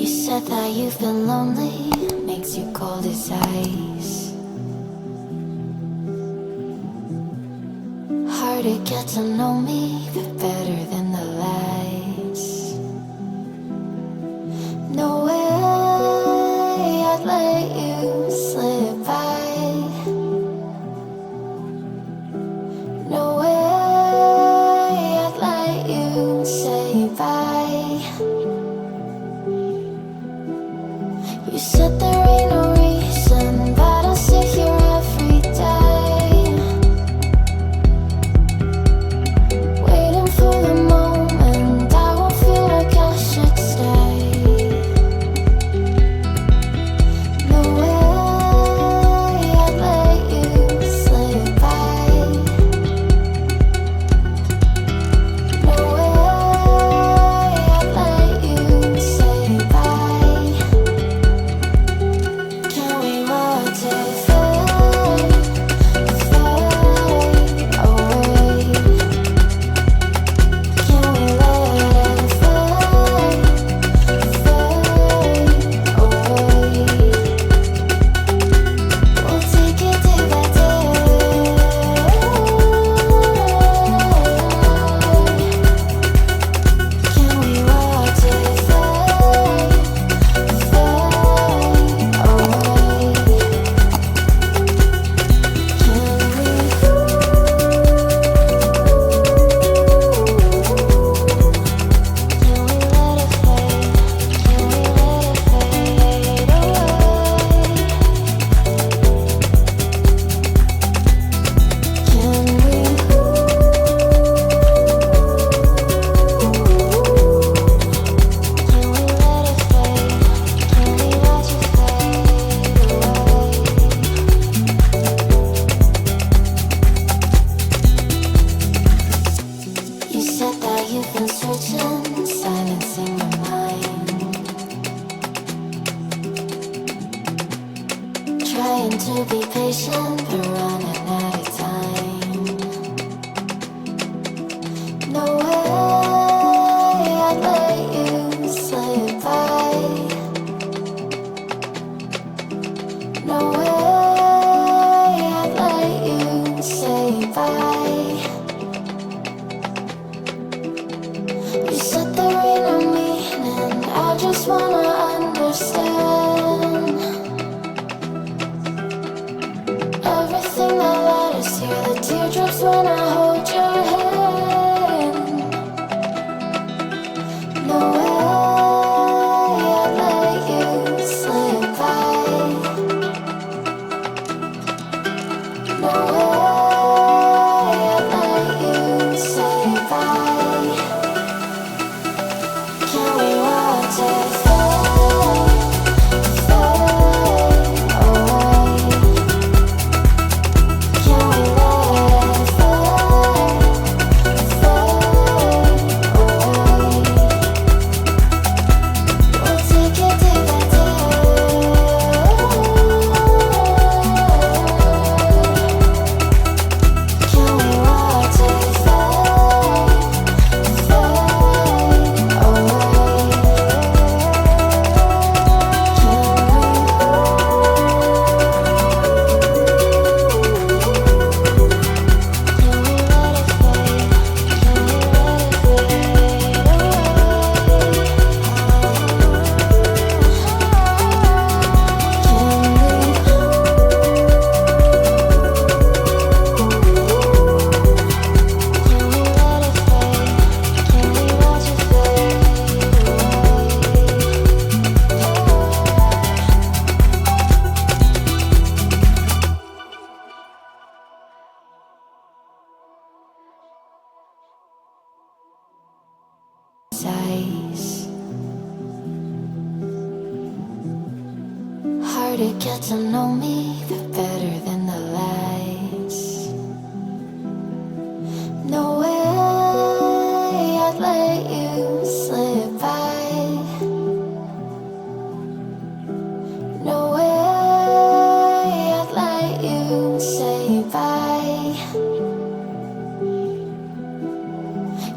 said that you've been lonely, makes you cold as ice. Hard to get to know me, but better than the lies. No way I'd let you slip by. No way I'd let you say bye. You said there ain't no reason, but I'll sit here every day, waiting for the moment I won't feel like I should stay. No way I'd let you slip by. No way I'd let you say bye. Can we watch it fade, fade away? Can we let it fade, fade away? We'll take it day by day. Can we watch it fade, fade away? You said that you've been searching, silencing your mind, trying to be patient, but running out of time. No way I'd let you slip by. No way I'd let you say bye. You said there ain't no meaning, I just wanna understand everything that led us here, the teardrops when I hold your hand. No way I'd let you slip by. No way I'd let you say bye. Can we watch it fade, fade away? Can we let it fade, fade away? We'll take it day by day. Can we watch it fade, fade away? Size. Hard to get to know me, but better than the lies. No way I'd let you slip by. No way I'd let you say bye.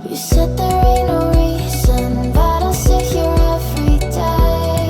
You said there ain't no reason, but I'll sit here every day,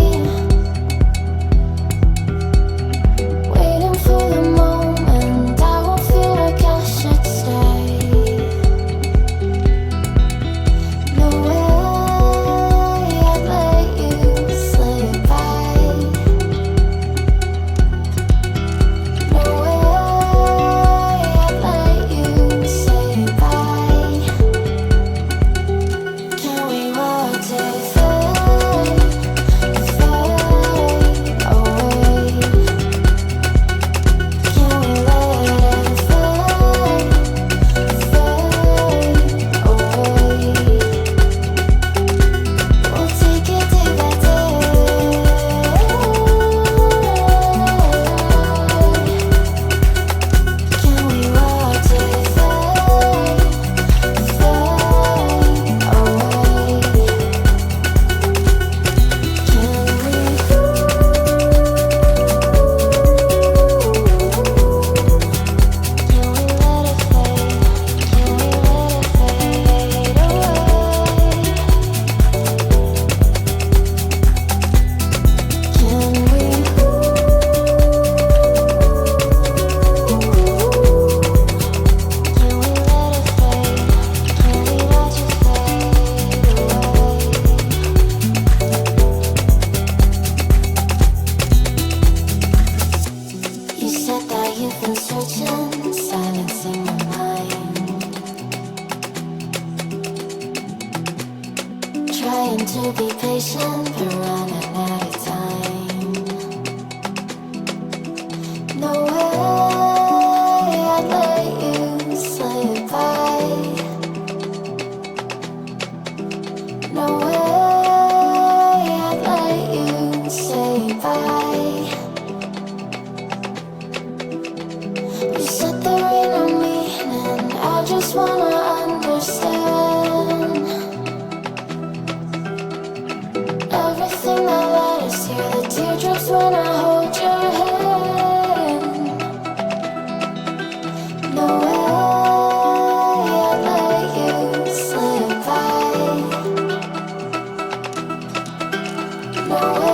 when I hold your hand. No way I'd let you slip by. No way.